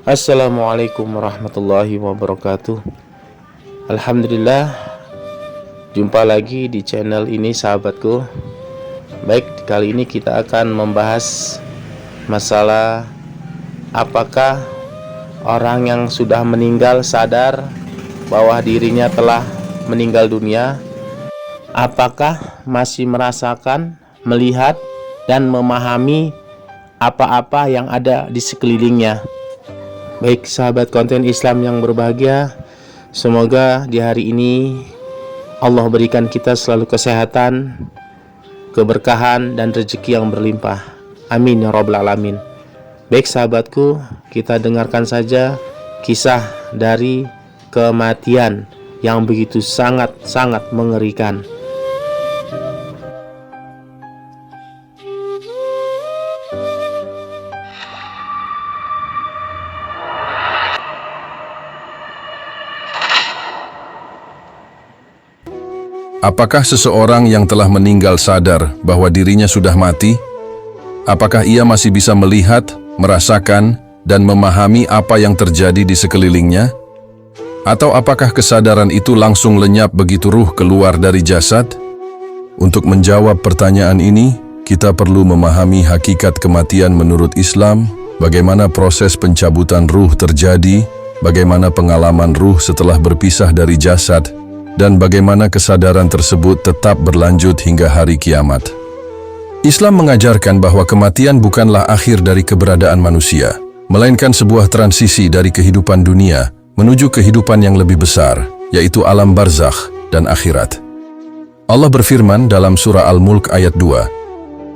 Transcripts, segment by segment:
Assalamualaikum warahmatullahi wabarakatuh. Alhamdulillah, jumpa lagi di channel ini sahabatku. Baik, kali ini kita akan membahas masalah apakah orang yang sudah meninggal sadar bahwa dirinya telah meninggal dunia, apakah masih merasakan, melihat, dan memahami apa-apa yang ada di sekelilingnya. Baik sahabat konten Islam yang berbahagia, semoga di hari ini Allah berikan kita selalu kesehatan, keberkahan, dan rezeki yang berlimpah. Amin ya rabbal alamin. Baik sahabatku, kita dengarkan saja kisah dari kematian yang begitu sangat-sangat mengerikan. Apakah seseorang yang telah meninggal sadar bahwa dirinya sudah mati? Apakah ia masih bisa melihat, merasakan, dan memahami apa yang terjadi di sekelilingnya? Atau apakah kesadaran itu langsung lenyap begitu ruh keluar dari jasad? Untuk menjawab pertanyaan ini, kita perlu memahami hakikat kematian menurut Islam, bagaimana proses pencabutan ruh terjadi, bagaimana pengalaman ruh setelah berpisah dari jasad, dan bagaimana kesadaran tersebut tetap berlanjut hingga hari kiamat. Islam mengajarkan bahwa kematian bukanlah akhir dari keberadaan manusia, melainkan sebuah transisi dari kehidupan dunia menuju kehidupan yang lebih besar, yaitu alam barzakh dan akhirat. Allah berfirman dalam surah Al-Mulk ayat 2,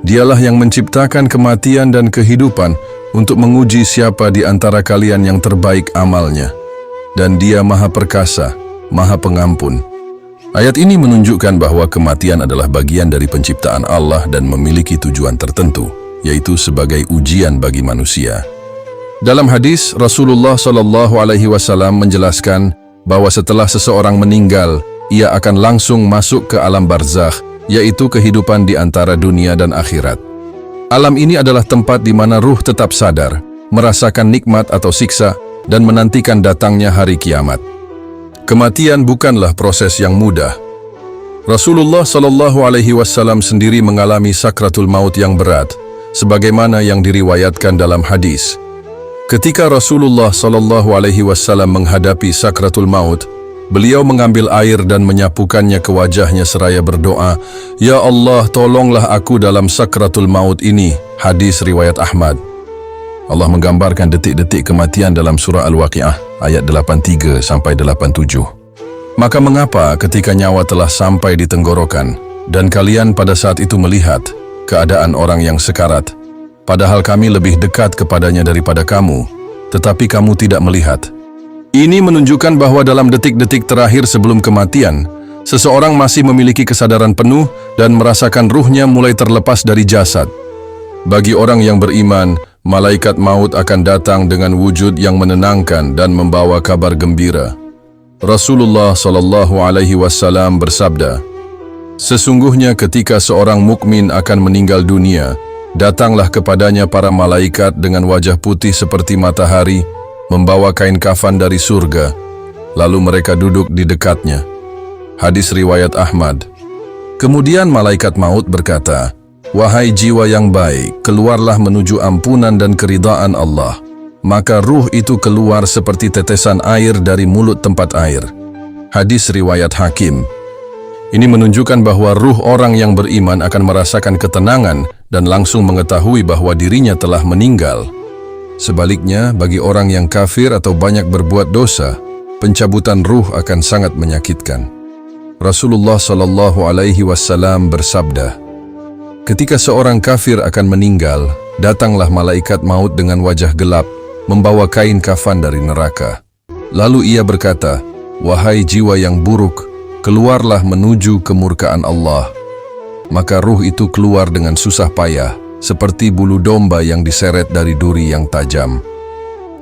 "Dialah yang menciptakan kematian dan kehidupan untuk menguji siapa di antara kalian yang terbaik amalnya, dan Dia Maha Perkasa, Maha Pengampun." Ayat ini menunjukkan bahwa kematian adalah bagian dari penciptaan Allah dan memiliki tujuan tertentu, yaitu sebagai ujian bagi manusia. Dalam hadis, Rasulullah SAW menjelaskan bahwa setelah seseorang meninggal, ia akan langsung masuk ke alam barzakh, yaitu kehidupan di antara dunia dan akhirat. Alam ini adalah tempat di mana ruh tetap sadar, merasakan nikmat atau siksa, dan menantikan datangnya hari kiamat. Kematian bukanlah proses yang mudah. Rasulullah SAW sendiri mengalami sakratul maut yang berat, sebagaimana yang diriwayatkan dalam hadis. Ketika Rasulullah SAW menghadapi sakratul maut, beliau mengambil air dan menyapukannya ke wajahnya seraya berdoa, "Ya Allah, tolonglah aku dalam sakratul maut ini." Hadis riwayat Ahmad. Allah menggambarkan detik-detik kematian dalam surah Al-Waqi'ah ayat 83-87. Maka mengapa ketika nyawa telah sampai di tenggorokan dan kalian pada saat itu melihat keadaan orang yang sekarat, padahal kami lebih dekat kepadanya daripada kamu, tetapi kamu tidak melihat? Ini menunjukkan bahwa dalam detik-detik terakhir sebelum kematian, seseorang masih memiliki kesadaran penuh dan merasakan ruhnya mulai terlepas dari jasad. Bagi orang yang beriman, malaikat maut akan datang dengan wujud yang menenangkan dan membawa kabar gembira. Rasulullah SAW bersabda, "Sesungguhnya ketika seorang mukmin akan meninggal dunia, datanglah kepadanya para malaikat dengan wajah putih seperti matahari, membawa kain kafan dari surga, lalu mereka duduk di dekatnya." Hadis riwayat Ahmad. Kemudian malaikat maut berkata, "Wahai jiwa yang baik, keluarlah menuju ampunan dan keridaan Allah." Maka ruh itu keluar seperti tetesan air dari mulut tempat air. Hadis riwayat Hakim. Ini menunjukkan bahwa ruh orang yang beriman akan merasakan ketenangan dan langsung mengetahui bahwa dirinya telah meninggal. Sebaliknya, bagi orang yang kafir atau banyak berbuat dosa, pencabutan ruh akan sangat menyakitkan. Rasulullah SAW bersabda, "Ketika seorang kafir akan meninggal, datanglah malaikat maut dengan wajah gelap, membawa kain kafan dari neraka. Lalu ia berkata, 'Wahai jiwa yang buruk, keluarlah menuju kemurkaan Allah.' Maka ruh itu keluar dengan susah payah, seperti bulu domba yang diseret dari duri yang tajam."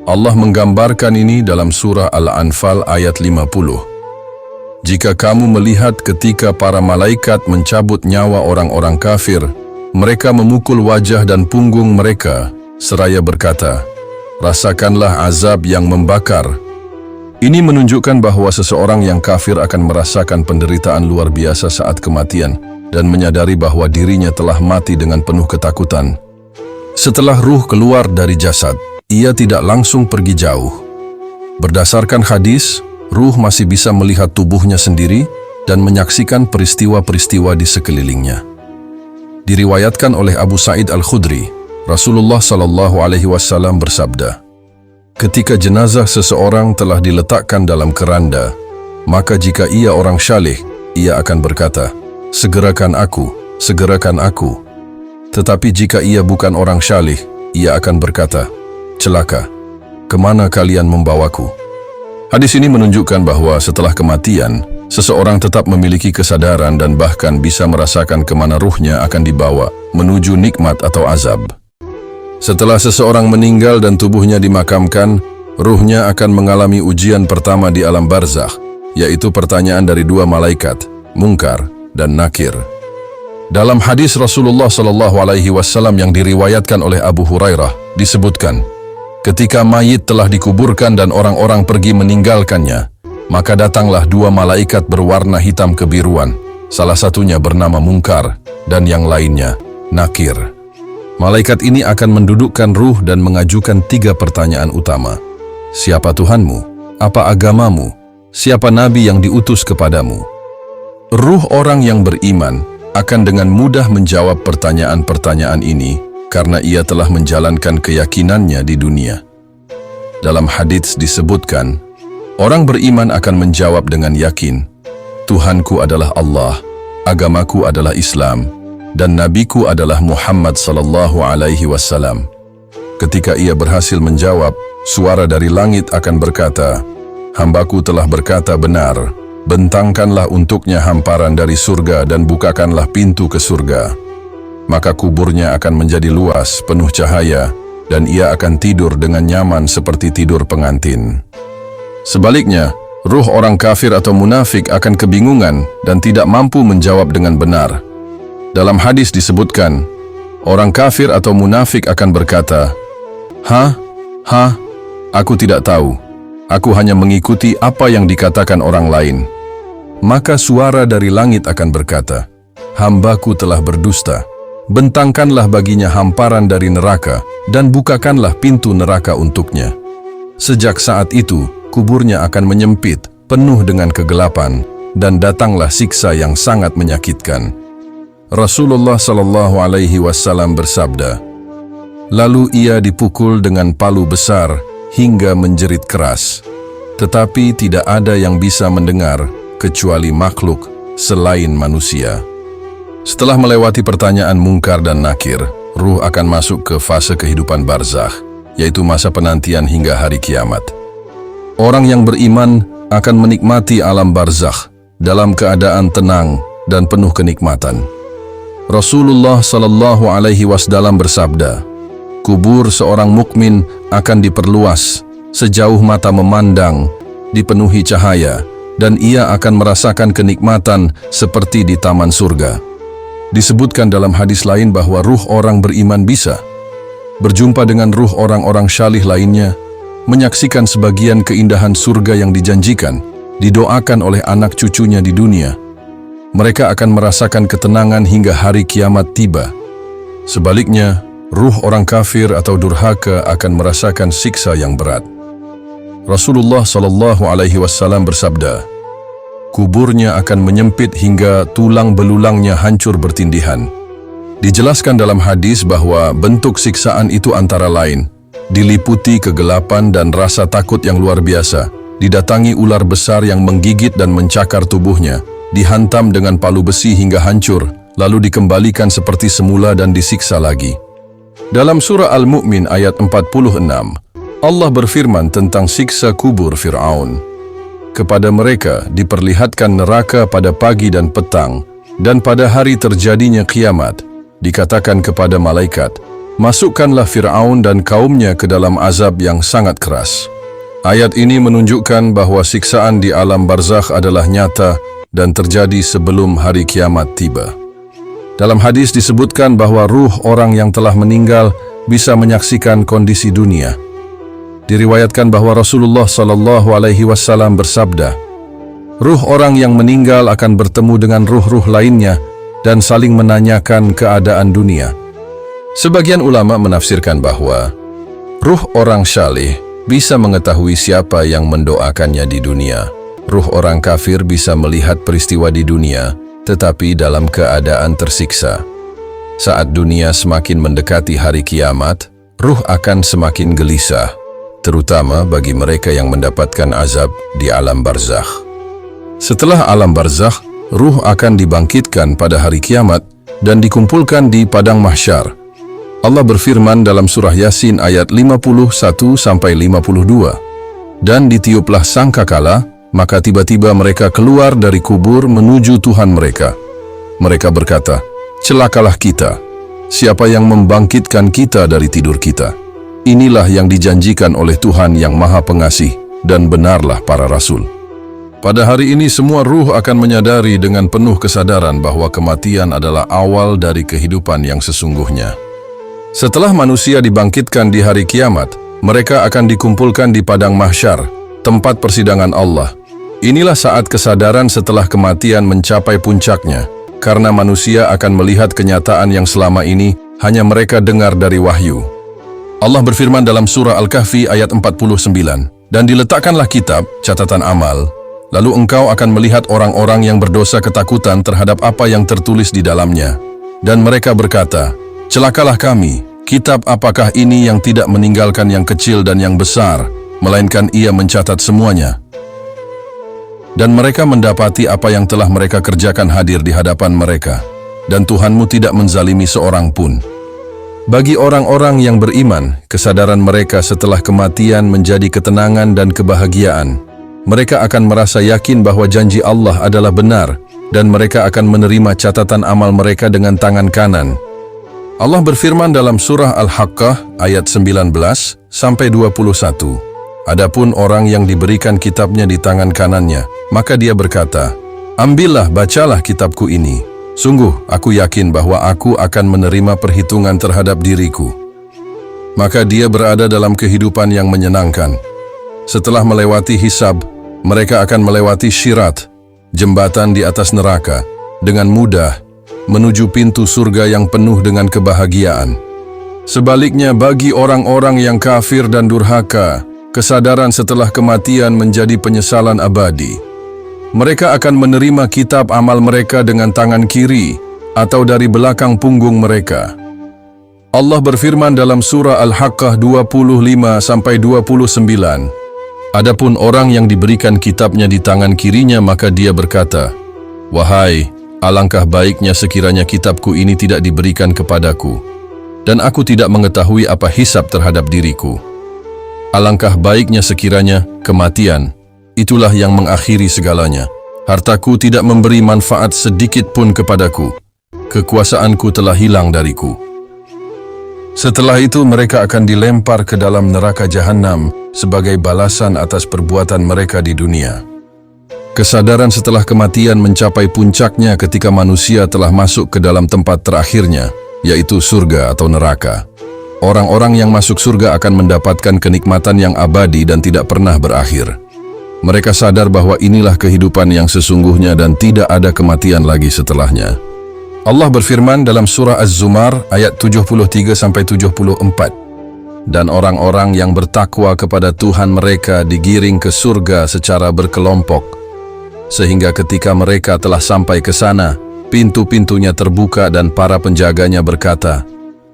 Allah menggambarkan ini dalam surah Al-Anfal ayat 50. "Jika kamu melihat ketika para malaikat mencabut nyawa orang-orang kafir, mereka memukul wajah dan punggung mereka, seraya berkata, rasakanlah azab yang membakar. Ini menunjukkan bahwa seseorang yang kafir akan merasakan penderitaan luar biasa saat kematian dan menyadari bahwa dirinya telah mati dengan penuh ketakutan. Setelah ruh keluar dari jasad, ia tidak langsung pergi jauh. Berdasarkan hadis, ruh masih bisa melihat tubuhnya sendiri dan menyaksikan peristiwa-peristiwa di sekelilingnya. Diriwayatkan oleh Abu Sa'id Al-Khudri, Rasulullah SAW bersabda, ketika jenazah seseorang telah diletakkan dalam keranda, maka jika ia orang syalih, ia akan berkata, segerakan aku, segerakan aku. Tetapi jika ia bukan orang syalih, ia akan berkata, celaka, kemana kalian membawaku? Hadis ini menunjukkan bahwa setelah kematian, seseorang tetap memiliki kesadaran dan bahkan bisa merasakan kemana ruhnya akan dibawa, menuju nikmat atau azab. Setelah seseorang meninggal dan tubuhnya dimakamkan, ruhnya akan mengalami ujian pertama di alam barzakh, yaitu pertanyaan dari dua malaikat, Munkar dan Nakir. Dalam hadis Rasulullah SAW yang diriwayatkan oleh Abu Hurairah, disebutkan, ketika mayit telah dikuburkan dan orang-orang pergi meninggalkannya, maka datanglah dua malaikat berwarna hitam kebiruan, salah satunya bernama Munkar dan yang lainnya Nakir. Malaikat ini akan mendudukkan ruh dan mengajukan 3 pertanyaan utama. Siapa Tuhanmu? Apa agamamu? Siapa nabi yang diutus kepadamu? Ruh orang yang beriman akan dengan mudah menjawab pertanyaan-pertanyaan ini karena ia telah menjalankan keyakinannya di dunia. Dalam hadits disebutkan, orang beriman akan menjawab dengan yakin, Tuhanku adalah Allah, agamaku adalah Islam, dan nabiku adalah Muhammad sallallahu alaihi wasallam. Ketika ia berhasil menjawab, suara dari langit akan berkata, hambaku telah berkata benar, bentangkanlah untuknya hamparan dari surga dan bukakanlah pintu ke surga. Maka kuburnya akan menjadi luas, penuh cahaya, dan ia akan tidur dengan nyaman seperti tidur pengantin. Sebaliknya, ruh orang kafir atau munafik akan kebingungan dan tidak mampu menjawab dengan benar. Dalam hadis disebutkan, orang kafir atau munafik akan berkata, aku tidak tahu. Aku hanya mengikuti apa yang dikatakan orang lain. Maka suara dari langit akan berkata, hambaku telah berdusta. Bentangkanlah baginya hamparan dari neraka dan bukakanlah pintu neraka untuknya. Sejak saat itu, kuburnya akan menyempit, penuh dengan kegelapan, dan datanglah siksa yang sangat menyakitkan. Rasulullah SAW bersabda, lalu ia dipukul dengan palu besar hingga menjerit keras, tetapi tidak ada yang bisa mendengar kecuali makhluk selain manusia. Setelah melewati pertanyaan Munkar dan Nakir, ruh akan masuk ke fase kehidupan barzakh, yaitu masa penantian hingga hari kiamat. Orang yang beriman akan menikmati alam barzakh dalam keadaan tenang dan penuh kenikmatan. Rasulullah SAW bersabda, kubur seorang mukmin akan diperluas sejauh mata memandang, dipenuhi cahaya, dan ia akan merasakan kenikmatan seperti di taman surga. Disebutkan dalam hadis lain bahwa ruh orang beriman bisa berjumpa dengan ruh orang-orang syalih lainnya, menyaksikan sebagian keindahan surga yang dijanjikan, didoakan oleh anak cucunya di dunia. Mereka akan merasakan ketenangan hingga hari kiamat tiba. Sebaliknya, ruh orang kafir atau durhaka akan merasakan siksa yang berat. Rasulullah SAW bersabda, kuburnya akan menyempit hingga tulang belulangnya hancur bertindihan. Dijelaskan dalam hadis bahwa bentuk siksaan itu antara lain, diliputi kegelapan dan rasa takut yang luar biasa, didatangi ular besar yang menggigit dan mencakar tubuhnya, dihantam dengan palu besi hingga hancur, lalu dikembalikan seperti semula dan disiksa lagi. Dalam surah Al-Mu'min ayat 46, Allah berfirman tentang siksa kubur Fir'aun. Kepada mereka diperlihatkan neraka pada pagi dan petang, dan pada hari terjadinya kiamat, dikatakan kepada malaikat, masukkanlah Fir'aun dan kaumnya ke dalam azab yang sangat keras. Ayat ini menunjukkan bahwa siksaan di alam barzakh adalah nyata dan terjadi sebelum hari kiamat tiba. Dalam hadis disebutkan bahwa ruh orang yang telah meninggal bisa menyaksikan kondisi dunia. Diriwayatkan bahwa Rasulullah SAW bersabda, "Ruh orang yang meninggal akan bertemu dengan ruh-ruh lainnya dan saling menanyakan keadaan dunia." Sebagian ulama menafsirkan bahwa ruh orang saleh bisa mengetahui siapa yang mendoakannya di dunia. Ruh orang kafir bisa melihat peristiwa di dunia, tetapi dalam keadaan tersiksa. Saat dunia semakin mendekati hari kiamat, ruh akan semakin gelisah, terutama bagi mereka yang mendapatkan azab di alam barzakh. Setelah alam barzakh, ruh akan dibangkitkan pada hari kiamat dan dikumpulkan di padang mahsyar. Allah berfirman dalam surah Yasin ayat 51-52, "Dan ditiuplah sangkakala, maka tiba-tiba mereka keluar dari kubur menuju Tuhan mereka. Mereka berkata, 'Celakalah kita. Siapa yang membangkitkan kita dari tidur kita?' Inilah yang dijanjikan oleh Tuhan yang Maha Pengasih, dan benarlah para rasul." Pada hari ini semua ruh akan menyadari dengan penuh kesadaran bahwa kematian adalah awal dari kehidupan yang sesungguhnya. Setelah manusia dibangkitkan di hari kiamat, mereka akan dikumpulkan di padang mahsyar, tempat persidangan Allah. Inilah saat kesadaran setelah kematian mencapai puncaknya, karena manusia akan melihat kenyataan yang selama ini hanya mereka dengar dari wahyu. Allah berfirman dalam surah Al-Kahfi ayat 49, "Dan diletakkanlah kitab, catatan amal, lalu engkau akan melihat orang-orang yang berdosa ketakutan terhadap apa yang tertulis di dalamnya. Dan mereka berkata, 'Celakalah kami, kitab apakah ini yang tidak meninggalkan yang kecil dan yang besar, melainkan ia mencatat semuanya?' Dan mereka mendapati apa yang telah mereka kerjakan hadir di hadapan mereka, dan Tuhanmu tidak menzalimi seorang pun." Bagi orang-orang yang beriman, kesadaran mereka setelah kematian menjadi ketenangan dan kebahagiaan. Mereka akan merasa yakin bahwa janji Allah adalah benar, dan mereka akan menerima catatan amal mereka dengan tangan kanan. Allah berfirman dalam surah Al-Haqqah ayat 19-21, "Adapun orang yang diberikan kitabnya di tangan kanannya, maka dia berkata, 'Ambillah, bacalah kitabku ini. Sungguh, aku yakin bahwa aku akan menerima perhitungan terhadap diriku.' Maka dia berada dalam kehidupan yang menyenangkan. Setelah melewati hisab, mereka akan melewati syirat, jembatan di atas neraka, dengan mudah menuju pintu surga yang penuh dengan kebahagiaan. Sebaliknya bagi orang-orang yang kafir dan durhaka, kesadaran setelah kematian menjadi penyesalan abadi. Mereka akan menerima kitab amal mereka dengan tangan kiri atau dari belakang punggung mereka. Allah berfirman dalam surah Al-Haqqah 25-29, "Adapun orang yang diberikan kitabnya di tangan kirinya, maka dia berkata, 'Wahai, alangkah baiknya sekiranya kitabku ini tidak diberikan kepadaku, dan aku tidak mengetahui apa hisab terhadap diriku. Alangkah baiknya sekiranya kematian, itulah yang mengakhiri segalanya. Hartaku tidak memberi manfaat sedikit pun kepadaku. Kekuasaanku telah hilang dariku.' Setelah itu mereka akan dilempar ke dalam neraka jahanam sebagai balasan atas perbuatan mereka di dunia. Kesadaran setelah kematian mencapai puncaknya ketika manusia telah masuk ke dalam tempat terakhirnya, yaitu surga atau neraka. Orang-orang yang masuk surga akan mendapatkan kenikmatan yang abadi dan tidak pernah berakhir. Mereka sadar bahwa inilah kehidupan yang sesungguhnya dan tidak ada kematian lagi setelahnya. Allah berfirman dalam surah Az-Zumar ayat 73-74, "Dan orang-orang yang bertakwa kepada Tuhan mereka digiring ke surga secara berkelompok, sehingga ketika mereka telah sampai ke sana, pintu-pintunya terbuka dan para penjaganya berkata,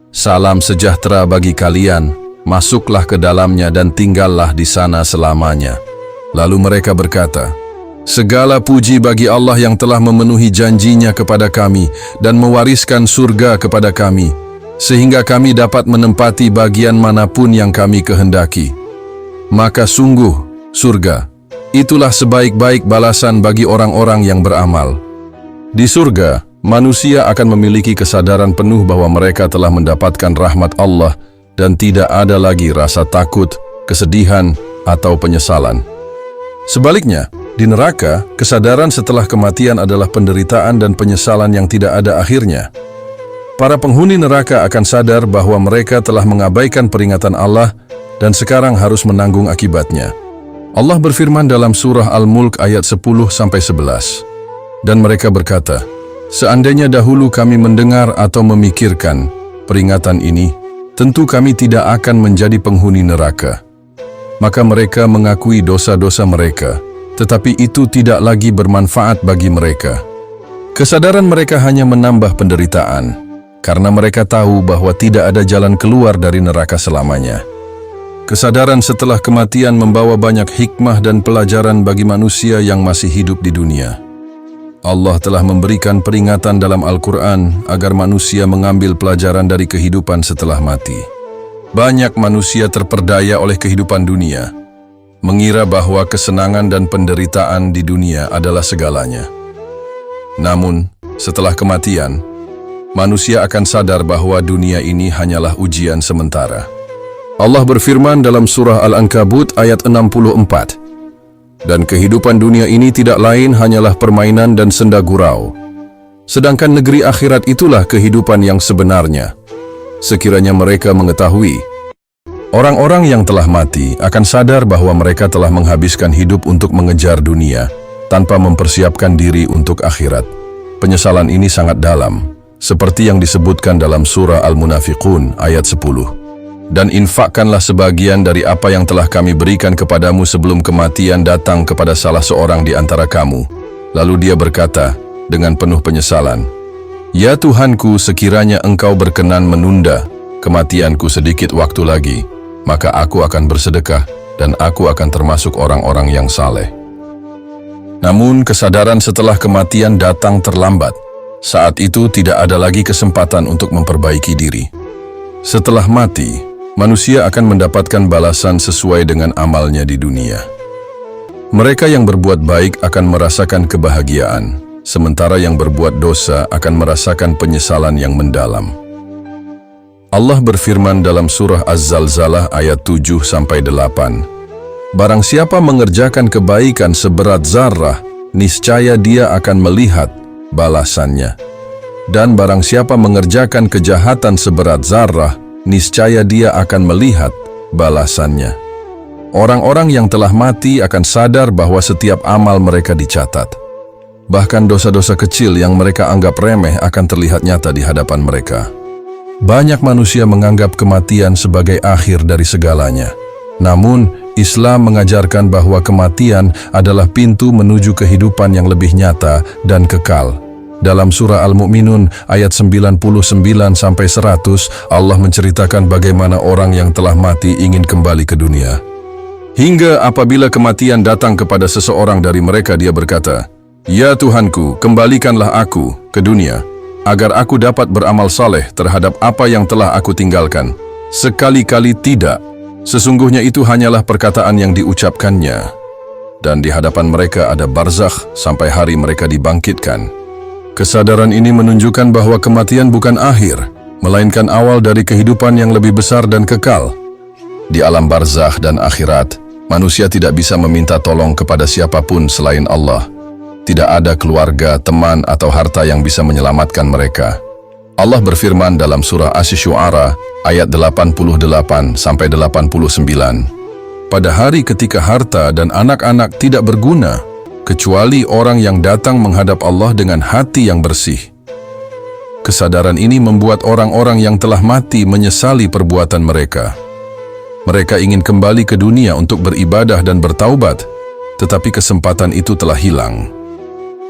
'Salam sejahtera bagi kalian, masuklah ke dalamnya dan tinggallah di sana selamanya.' Lalu mereka berkata, 'Segala puji bagi Allah yang telah memenuhi janjinya kepada kami dan mewariskan surga kepada kami, sehingga kami dapat menempati bagian manapun yang kami kehendaki. Maka sungguh, surga, itulah sebaik-baik balasan bagi orang-orang yang beramal.' Di surga, manusia akan memiliki kesadaran penuh bahwa mereka telah mendapatkan rahmat Allah dan tidak ada lagi rasa takut, kesedihan, atau penyesalan. Sebaliknya, di neraka, kesadaran setelah kematian adalah penderitaan dan penyesalan yang tidak ada akhirnya. Para penghuni neraka akan sadar bahwa mereka telah mengabaikan peringatan Allah dan sekarang harus menanggung akibatnya. Allah berfirman dalam surah Al-Mulk ayat 10-11. Dan mereka berkata, seandainya dahulu kami mendengar atau memikirkan peringatan ini, tentu kami tidak akan menjadi penghuni neraka. Maka mereka mengakui dosa-dosa mereka, tetapi itu tidak lagi bermanfaat bagi mereka. Kesadaran mereka hanya menambah penderitaan, karena mereka tahu bahwa tidak ada jalan keluar dari neraka selamanya. Kesadaran setelah kematian membawa banyak hikmah dan pelajaran bagi manusia yang masih hidup di dunia. Allah telah memberikan peringatan dalam Al-Quran agar manusia mengambil pelajaran dari kehidupan setelah mati. Banyak manusia terperdaya oleh kehidupan dunia, mengira bahwa kesenangan dan penderitaan di dunia adalah segalanya. Namun, setelah kematian, manusia akan sadar bahwa dunia ini hanyalah ujian sementara. Allah berfirman dalam surah Al-Ankabut ayat 64, dan kehidupan dunia ini tidak lain hanyalah permainan dan senda gurau. Sedangkan negeri akhirat itulah kehidupan yang sebenarnya. Sekiranya mereka mengetahui, orang-orang yang telah mati akan sadar bahwa mereka telah menghabiskan hidup untuk mengejar dunia, tanpa mempersiapkan diri untuk akhirat. Penyesalan ini sangat dalam, seperti yang disebutkan dalam surah Al-Munafiqun ayat 10. Dan infakkanlah sebagian dari apa yang telah kami berikan kepadamu sebelum kematian datang kepada salah seorang di antara kamu. Lalu dia berkata dengan penuh penyesalan, ya Tuhanku, sekiranya engkau berkenan menunda kematianku sedikit waktu lagi, maka aku akan bersedekah dan aku akan termasuk orang-orang yang saleh. Namun kesadaran setelah kematian datang terlambat. Saat itu tidak ada lagi kesempatan untuk memperbaiki diri. Setelah mati, manusia akan mendapatkan balasan sesuai dengan amalnya di dunia. Mereka yang berbuat baik akan merasakan kebahagiaan, sementara yang berbuat dosa akan merasakan penyesalan yang mendalam. Allah berfirman dalam surah Az-Zalzalah ayat 7-8, barang siapa mengerjakan kebaikan seberat zarrah, niscaya dia akan melihat balasannya. Dan barang siapa mengerjakan kejahatan seberat zarrah, niscaya dia akan melihat balasannya. Orang-orang yang telah mati akan sadar bahwa setiap amal mereka dicatat. Bahkan dosa-dosa kecil yang mereka anggap remeh akan terlihat nyata di hadapan mereka. Banyak manusia menganggap kematian sebagai akhir dari segalanya. Namun, Islam mengajarkan bahwa kematian adalah pintu menuju kehidupan yang lebih nyata dan kekal. Dalam surah Al-Mu'minun ayat 99-100, Allah menceritakan bagaimana orang yang telah mati ingin kembali ke dunia. Hingga apabila kematian datang kepada seseorang dari mereka, dia berkata, ya Tuhanku, kembalikanlah aku ke dunia, agar aku dapat beramal saleh terhadap apa yang telah aku tinggalkan. Sekali-kali tidak, sesungguhnya itu hanyalah perkataan yang diucapkannya. Dan di hadapan mereka ada barzakh sampai hari mereka dibangkitkan. Kesadaran ini menunjukkan bahwa kematian bukan akhir, melainkan awal dari kehidupan yang lebih besar dan kekal. Di alam barzakh dan akhirat, manusia tidak bisa meminta tolong kepada siapapun selain Allah. Tidak ada keluarga, teman, atau harta yang bisa menyelamatkan mereka. Allah berfirman dalam surah Asy-Syu'ara ayat 88-89, pada hari ketika harta dan anak-anak tidak berguna, kecuali orang yang datang menghadap Allah dengan hati yang bersih. Kesadaran ini membuat orang-orang yang telah mati menyesali perbuatan mereka. Mereka ingin kembali ke dunia untuk beribadah dan bertaubat, tetapi kesempatan itu telah hilang.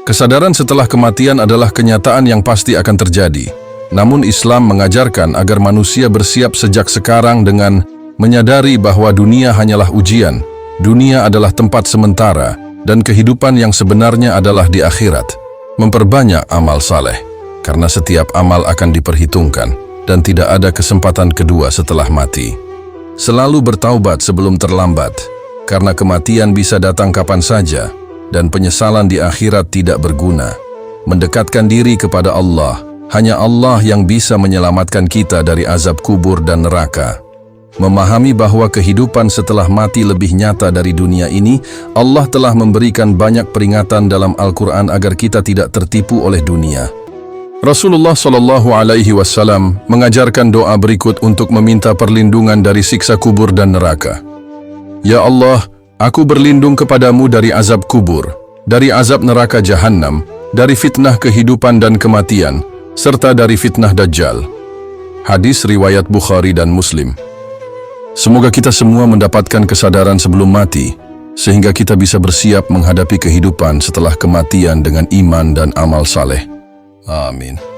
Kesadaran setelah kematian adalah kenyataan yang pasti akan terjadi. Namun Islam mengajarkan agar manusia bersiap sejak sekarang dengan menyadari bahwa dunia hanyalah ujian, dunia adalah tempat sementara, dan kehidupan yang sebenarnya adalah di akhirat. Memperbanyak amal saleh, karena setiap amal akan diperhitungkan, dan tidak ada kesempatan kedua setelah mati. Selalu bertaubat sebelum terlambat, karena kematian bisa datang kapan saja, dan penyesalan di akhirat tidak berguna. Mendekatkan diri kepada Allah, hanya Allah yang bisa menyelamatkan kita dari azab kubur dan neraka. Memahami bahwa kehidupan setelah mati lebih nyata dari dunia ini, Allah telah memberikan banyak peringatan dalam Al-Quran agar kita tidak tertipu oleh dunia. Rasulullah Shallallahu Alaihi Wasallam mengajarkan doa berikut untuk meminta perlindungan dari siksa kubur dan neraka. Ya Allah, aku berlindung kepadamu dari azab kubur, dari azab neraka Jahannam, dari fitnah kehidupan dan kematian, serta dari fitnah Dajjal. Hadis riwayat Bukhari dan Muslim. Semoga kita semua mendapatkan kesadaran sebelum mati, sehingga kita bisa bersiap menghadapi kehidupan setelah kematian dengan iman dan amal saleh. Amin.